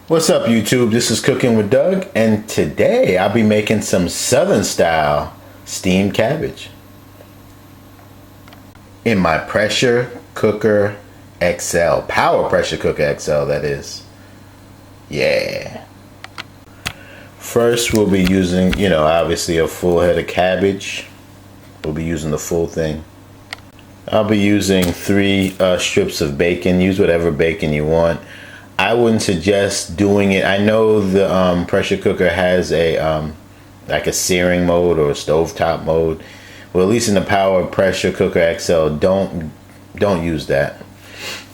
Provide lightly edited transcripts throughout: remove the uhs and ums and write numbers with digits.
What's up, YouTube? This is Cooking with Doug, and today I'll be making some Southern style steamed cabbage in my pressure cooker XL, power pressure cooker XL, that is. Yeah. First, we'll be using, obviously a full head of cabbage. We'll be using the full thing. I'll be using 3 strips of bacon. Use whatever bacon you want. I wouldn't suggest doing it. I know the pressure cooker has a like a searing mode or a stovetop mode. Well, at least in the power pressure cooker XL, don't use that.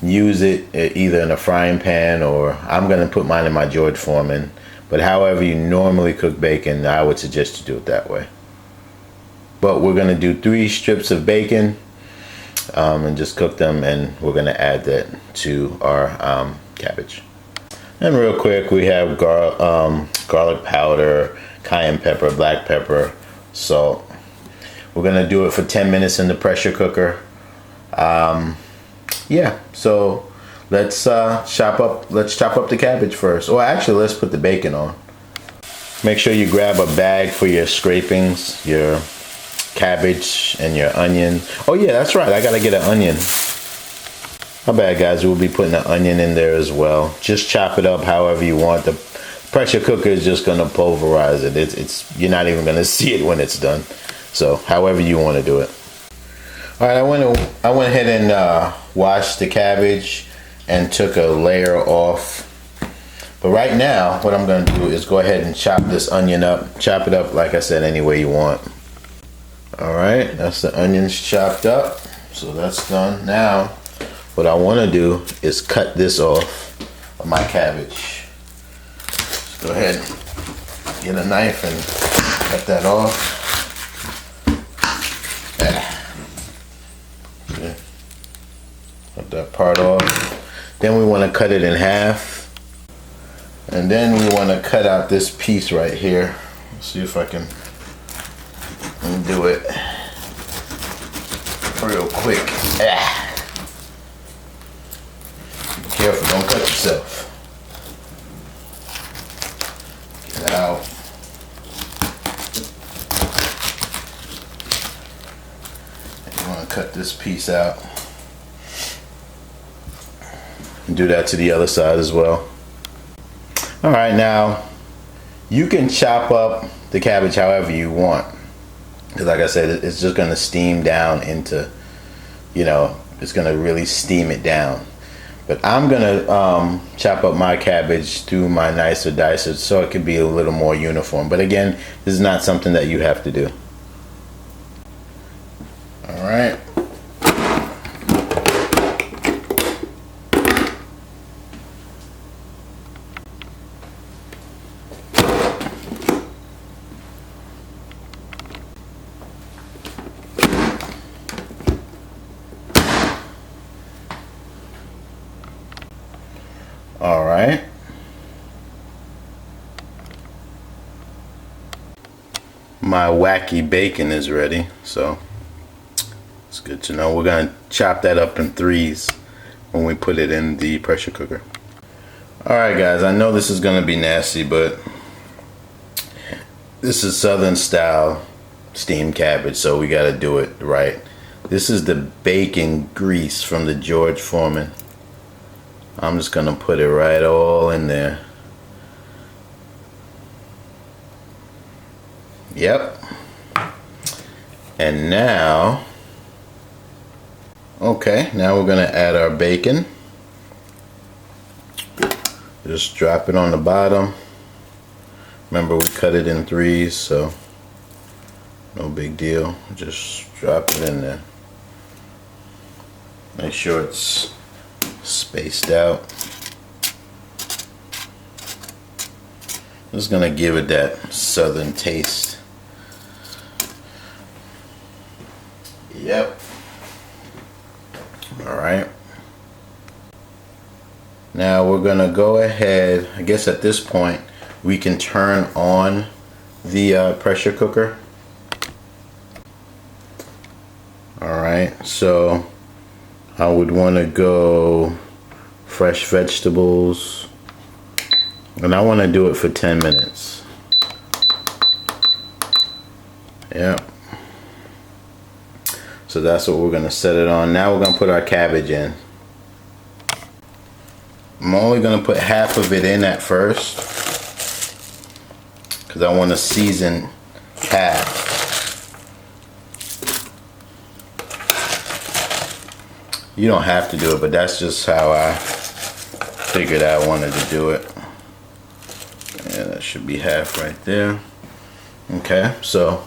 Use it either in a frying pan, or I'm gonna put mine in my George Foreman. But however you normally cook bacon, I would suggest you do it that way. But we're gonna do 3 strips of bacon and just cook them, and we're gonna add that to our cabbage. And real quick, we have garlic powder, cayenne pepper, black pepper, salt. We're gonna do it for 10 minutes in the pressure cooker. Yeah, so let's chop up the cabbage first. Or actually, let's put the bacon on. Make sure you grab a bag for your scrapings, your cabbage and your onion. Oh yeah, that's right, I gotta get an onion. My bad, guys. We'll be putting the onion in there as well. Just chop it up however you want. The pressure cooker is just gonna pulverize it. It's you're not even gonna see it when it's done. So however you want to do it. All right, I went ahead and washed the cabbage and took a layer off. But right now, what I'm gonna do is go ahead and chop this onion up. Chop it up, like I said, any way you want. All right, that's the onions chopped up. So that's done. Now, what I want to do is cut this off of my cabbage. Just go ahead and get a knife and cut that off. Okay. Cut that part off. Then we want to cut it in half. And then we want to cut out this piece right here. Let's see if I can do it real quick. Careful, don't cut yourself. Get it out. And you want to cut this piece out. And do that to the other side as well. Alright, now you can chop up the cabbage however you want. Because like I said, it's just going to steam down into, it's going to really steam it down. But I'm gonna chop up my cabbage through my nicer dicer so it can be a little more uniform. But again, this is not something that you have to do. All right. All right. My wacky bacon is ready, so it's good to know. We're gonna chop that up in 3s when we put it in the pressure cooker. All right, guys, I know this is gonna be nasty, but this is Southern style steamed cabbage, so we gotta do it right. This is the bacon grease from the George Foreman. I'm just gonna put it right all in there. Yep. And now, okay, now we're gonna add our bacon. Just drop it on the bottom. Remember, we cut it in 3s, so no big deal. Just drop it in there. Make sure it's spaced out. Just gonna give it that southern taste. Yep. All right. Now we're gonna go ahead, I guess at this point we can turn on the pressure cooker. All right, so I would want to go fresh vegetables. And I want to do it for 10 minutes. Yeah. So that's what we're going to set it on. Now we're going to put our cabbage in. I'm only going to put half of it in at first, because I want to season half. You don't have to do it, but that's just how I figured I wanted to do it. Yeah, that should be half right there. Okay, so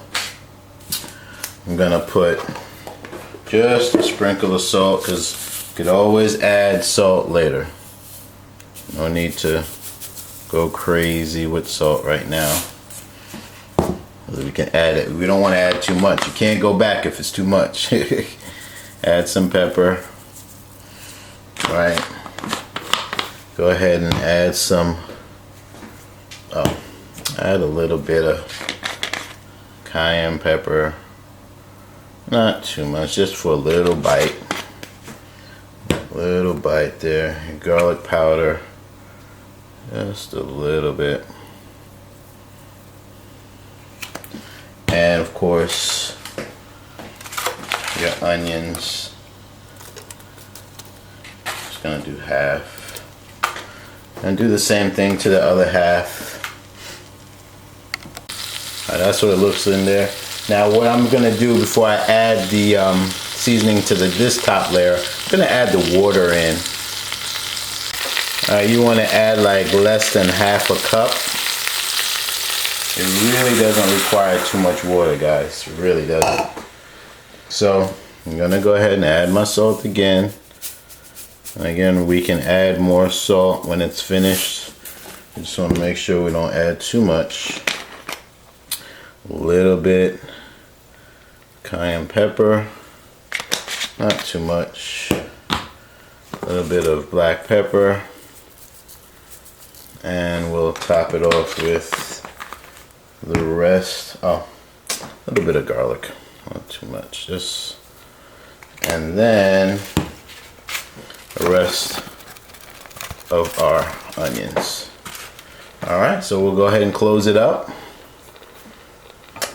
I'm gonna put just a sprinkle of salt, because you could always add salt later. No need to go crazy with salt right now. We can add it. We don't want to add too much. You can't go back if it's too much. Add some pepper. Right. Go ahead and add some. Add a little bit of cayenne pepper. Not too much, just for a little bite. Little bite there. Garlic powder. Just a little bit. And of course, your onions. Just gonna do half. And do the same thing to the other half. That's what it looks in there. Now what I'm gonna do before I add the seasoning to this top layer, I'm gonna add the water in. You want to add like less than half a cup. It really doesn't require too much water, guys. It really doesn't. So I'm gonna go ahead and add my salt again. And again, we can add more salt when it's finished. I just want to make sure we don't add too much. A little bit cayenne pepper, not too much. A little bit of black pepper, and we'll top it off with the rest. Oh, a little bit of garlic, not too much. Just, and then the rest of our onions. All right, so we'll go ahead and close it up.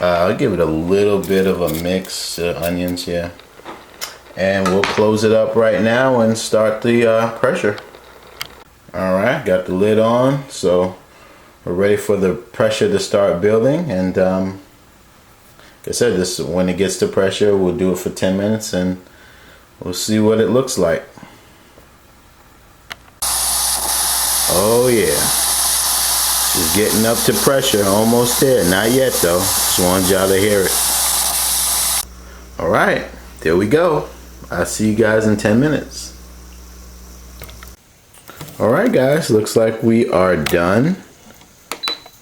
I'll give it a little bit of a mix, onions, yeah. And we'll close it up right now and start the pressure. All right, got the lid on, so we're ready for the pressure to start building. And like I said, this, when it gets to pressure, we'll do it for 10 minutes and we'll see what it looks like. Oh yeah. Just getting up to pressure, almost there. Not yet though. Just wanted y'all to hear it. All right, there we go. I'll see you guys in 10 minutes. All right, guys, looks like we are done.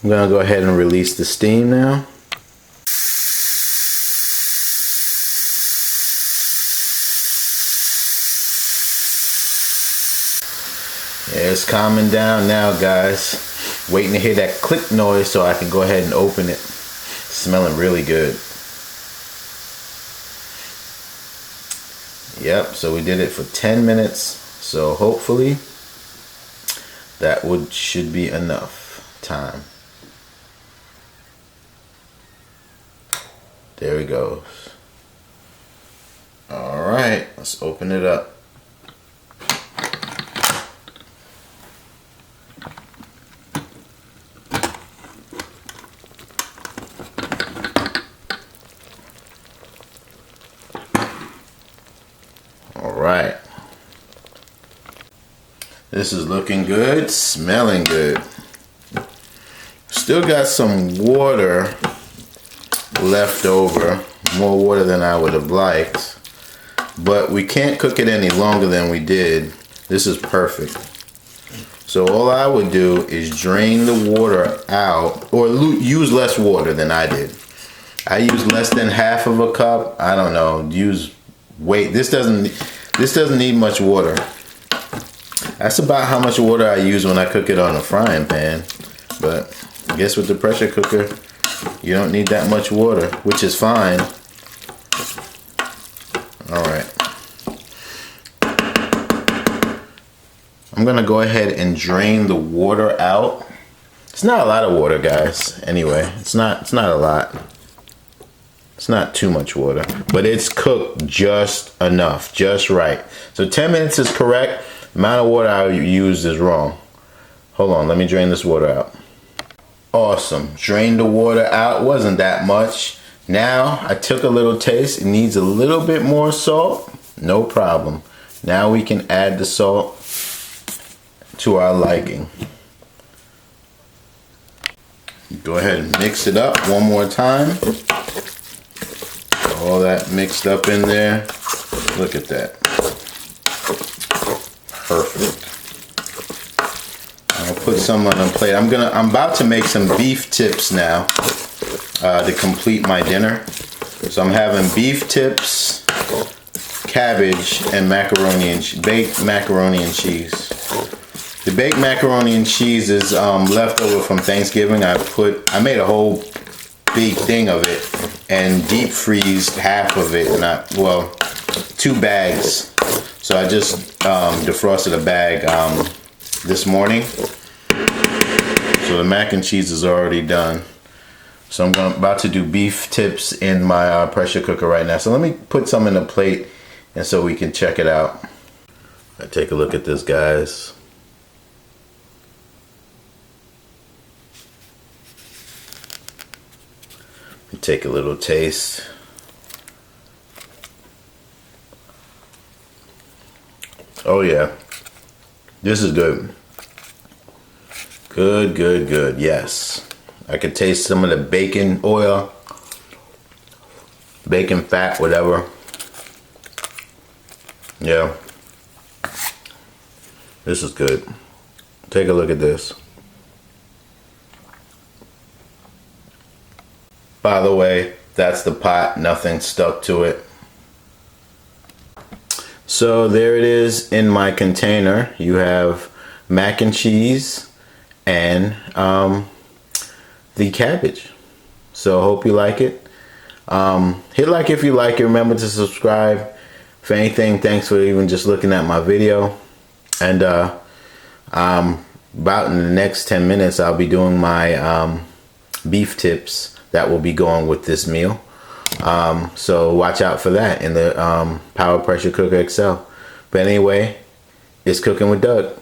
I'm gonna go ahead and release the steam now. Yeah, it's calming down now, guys. Waiting to hear that click noise so I can go ahead and open it. Smelling really good. Yep, so we did it for 10 minutes. So hopefully that should be enough time. There he goes. All right, let's open it up. Alright, this is looking good, smelling good. Still got some water left over, more water than I would have liked, but we can't cook it any longer than we did. This is perfect. So all I would do is drain the water out, or use less water than I did. I used less than half of a cup. I don't know, this doesn't need much water. That's about how much water I use when I cook it on a frying pan. But I guess with the pressure cooker, you don't need that much water, which is fine. All right. I'm gonna go ahead and drain the water out It's not a lot of water, guys. Anyway, it's not a lot. It's not too much water, but it's cooked just enough, just right. So 10 minutes is correct. The amount of water I used is wrong. Hold on, let me drain this water out. Awesome, drained the water out. Wasn't that much. Now I took a little taste. It needs a little bit more salt. No problem. Now we can add the salt to our liking. Go ahead and mix it up one more time. All that mixed up in there. Look at that. Perfect. I'll put some on a plate. I'm about to make some beef tips now to complete my dinner. So I'm having beef tips, cabbage, and macaroni and baked macaroni and cheese. The baked macaroni and cheese is leftover from Thanksgiving. I made a whole big thing of it and deep freezed half of it. Well, 2 bags. So I just defrosted a bag this morning. So the mac and cheese is already done. So I'm about to do beef tips in my pressure cooker right now. So let me put some in a plate and so we can check it out. Take a look at this, guys. Take a little taste. Oh yeah, this is good. Good. Yes, I could taste some of the bacon oil, bacon fat, whatever. Yeah, this is good. Take a look at this. By the way, that's the pot, nothing stuck to it. So there it is in my container. You have mac and cheese and the cabbage. So hope you like it. Hit like if you like it. Remember to subscribe. If anything, thanks for even just looking at my video. And about in the next 10 minutes, I'll be doing my beef tips that will be going with this meal. So watch out for that in the Power Pressure Cooker XL. But anyway, it's Cooking with Doug.